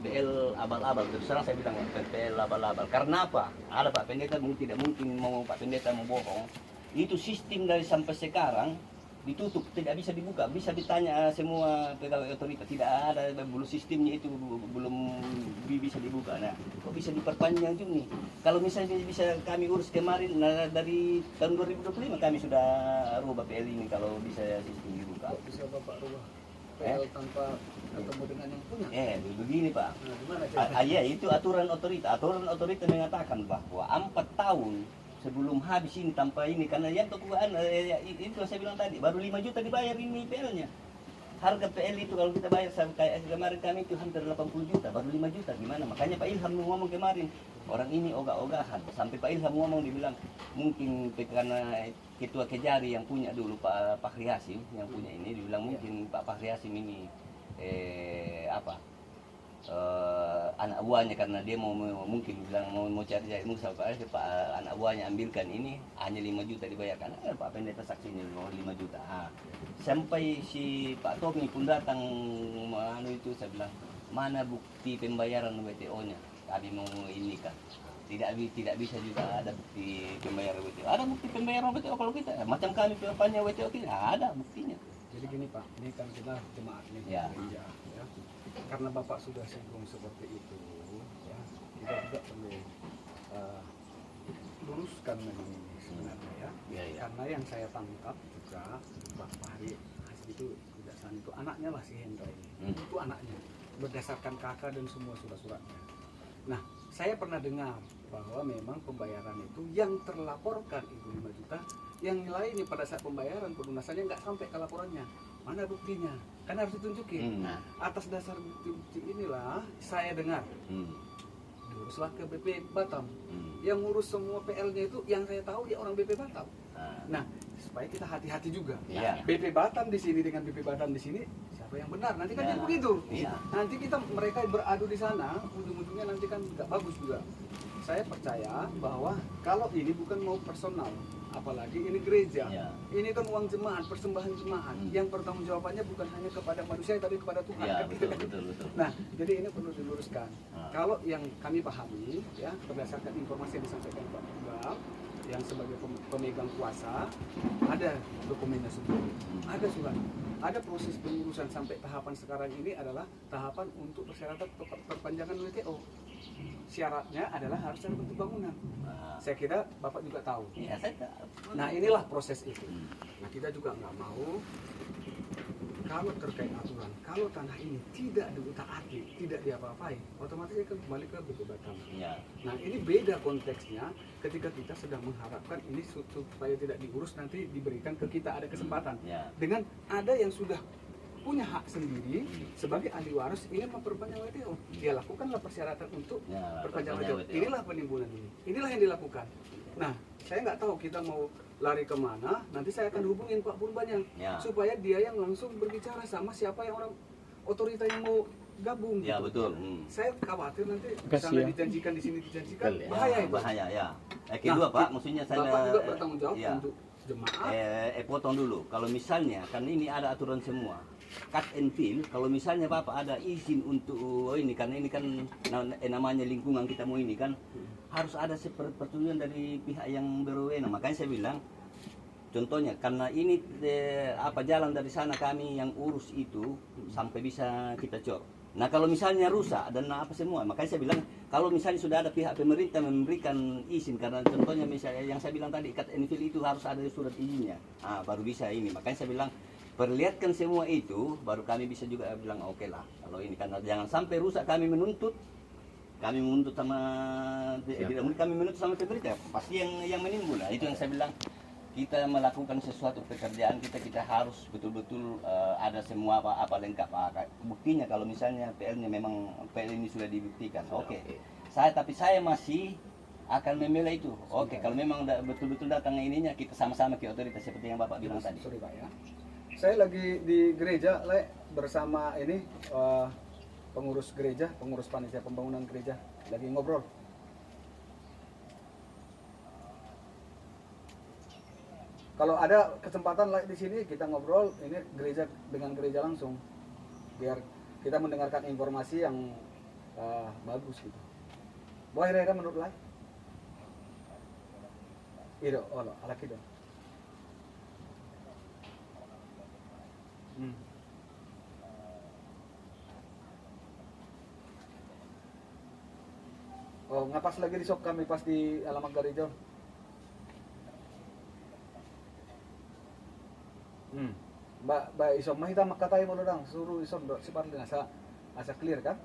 PL abal-abal. Terus terang saya bilang PL abal-abal. Karena apa? Ada Pak Pendeta, tidak mungkin mau Pak Pendeta mau bohong. Itu sistem dari sampai sekarang ditutup, tidak bisa dibuka. Bisa ditanya semua pegawai otoritas, tidak ada, belum sistemnya itu belum bisa dibuka. Nah, kok bisa diperpanjang juga nih? Kalau misalnya bisa kami urus kemarin, nah, dari tahun 2025 kami sudah rubah PL ini kalau bisa sistem dibuka. Kok bisa Bapak rubah PL tanpa ketemu dengan yang punya? Begini Pak. Nah, gimana ceritanya? Iya, itu aturan otoritas. Aturan otoritas mengatakan bahwa 4 tahun sebelum habis ini tanpa ini, karena yang kekuatan itu yang saya bilang tadi, baru 5 juta dibayar ini PL-nya. Harga PL itu kalau kita bayar kayak kemarin kami itu hampir 80 juta, baru 5 juta gimana? Makanya Pak Ilham ngomong kemarin, orang ini ogah-ogahan. Sampai Pak Ilham ngomong, dibilang mungkin karena ketua Kejari yang punya dulu Pak Fahri Hasim yang punya ini, dibilang mungkin Pak Fahri Hasim ini anak buahnya, karena dia mungkin bilang mau cari musuh Pak anak buahnya ambilkan ini hanya 5 juta dibayarkan. Pak Pendeta saksinya 5 juta. Sampai si Pak Tommy pun datang itu, saya bilang mana bukti pembayaran WTO-nya, kami mau ini kan. Tidak bisa juga ada bukti pembayaran WTO. Ada bukti pembayaran WTO kalau kita macam kami perpanjang WTO tidak ada buktinya. Jadi gini Pak, ini kan kita jemaat nih, Ya. gereja, ya. Karena Bapak sudah singgung seperti itu, ya, kita juga perlu luruskan ini sebenarnya ya. Ya. Karena yang saya tangkap juga Pak Fahri Hasim itu kejaksaan itu anaknya lah si Hendra ini. Itu anaknya, berdasarkan kakak dan semua surat-suratnya. Nah, saya pernah dengar bahwa memang pembayaran itu yang terlaporkan itu 5 juta, yang lainnya pada saat pembayaran pelunasannya nggak sampai ke laporannya. Mana buktinya? Kan harus ditunjukin. Atas dasar bukti-bukti inilah saya dengar diuruslah ke BP Batam. Yang ngurus semua PL-nya itu yang saya tahu ya orang BP Batam. Nah, supaya kita hati-hati juga. Iya. BP Batam di sini dengan BP Batam di sini, siapa yang benar? Nanti kan Ya. jadi begitu. Iya. Nanti mereka beradu di sana, ujung-ujungnya nanti kan nggak bagus juga. Saya percaya bahwa kalau ini bukan mau personal, apalagi ini gereja, Ya. ini kan uang jemaat, persembahan jemaat, yang pertanggungjawabannya bukan hanya kepada manusia tapi kepada Tuhan. Ya, Kan gitu kan? betul. Nah, jadi ini perlu diluruskan. Kalau yang kami pahami, ya berdasarkan informasi yang disampaikan Pak Tunggal, yang sebagai pemegang kuasa, ada dokumennya semua, ada surat, ada proses pengurusan sampai tahapan sekarang ini adalah tahapan untuk persyaratan perpanjangan WTO. Syaratnya adalah harus ada bentuk bangunan. Saya kira Bapak juga tahu. Ya, saya tahu. Nah, inilah proses itu. Nah, kita juga nggak mau kalau terkait aturan, kalau tanah ini tidak diutak-atik, tidak diapa-apai, otomatis akan kembali ke BP Batam. Ya. Nah, ini beda konteksnya ketika kita sedang mengharapkan ini supaya tidak diurus, nanti diberikan ke kita ada kesempatan. Ya. Dengan ada yang sudah punya hak sendiri sebagai ahli waris ingin memperpanjang WTO, dia lakukanlah persyaratan untuk perpanjangan WTO. Inilah penimbunan ini, inilah yang dilakukan. Nah, saya nggak tahu kita mau lari kemana, nanti saya akan hubungin Pak Purbannya supaya dia yang langsung berbicara sama siapa yang orang otorita yang mau gabung. Ya, gitu. betul. Saya khawatir nanti Kasih sana ya. dijanjikan di sini dijanjikan Ya, bahaya itu. bahaya ya. Kedua Pak, maksudnya saya Bapak juga bertanggung jawab ya. untuk jemaat. Potong dulu. Kalau misalnya kan ini ada aturan semua. Cut and fill, kalau misalnya Bapak ada izin untuk ini, karena ini kan namanya lingkungan kita mau ini kan harus ada persetujuan dari pihak yang berwenang. Makanya saya bilang contohnya karena ini jalan dari sana kami yang urus itu sampai bisa kita cor. Nah, kalau misalnya rusak dan apa semua, makanya saya bilang kalau misalnya sudah ada pihak pemerintah memberikan izin, karena contohnya misalnya yang saya bilang tadi cut and fill itu harus ada surat izinnya, baru bisa ini. Makanya saya bilang perlihatkan semua itu, baru kami bisa juga bilang oke lah kalau ini, karena jangan sampai rusak kami menuntut sama tidak mungkin kami menuntut sama pemerintah, pasti yang menimbul. Nah, itu yang saya bilang kita melakukan sesuatu pekerjaan kita harus betul-betul ada semua apa lengkap. Buktinya kalau misalnya PL-nya memang PL ini sudah dibuktikan, oke. Tapi saya masih akan membela itu. Oke, kalau memang betul-betul datang ininya, kita sama-sama ke otoritas seperti yang Bapak bilang tadi. Sorry Pak ya. Saya lagi di gereja bersama ini pengurus gereja, pengurus panitia pembangunan gereja, lagi ngobrol. Kalau ada kesempatan di sini kita ngobrol ini gereja dengan gereja langsung, biar kita mendengarkan informasi yang bagus gitu. Boy Rera menurut lai? Iya, oh lo, alaki dong. Oh, ngapas lagi di sok kami pas di alamat Garijon. Ba isom mahita makatay mo lang suruh isom do si Parlin asa clear kan?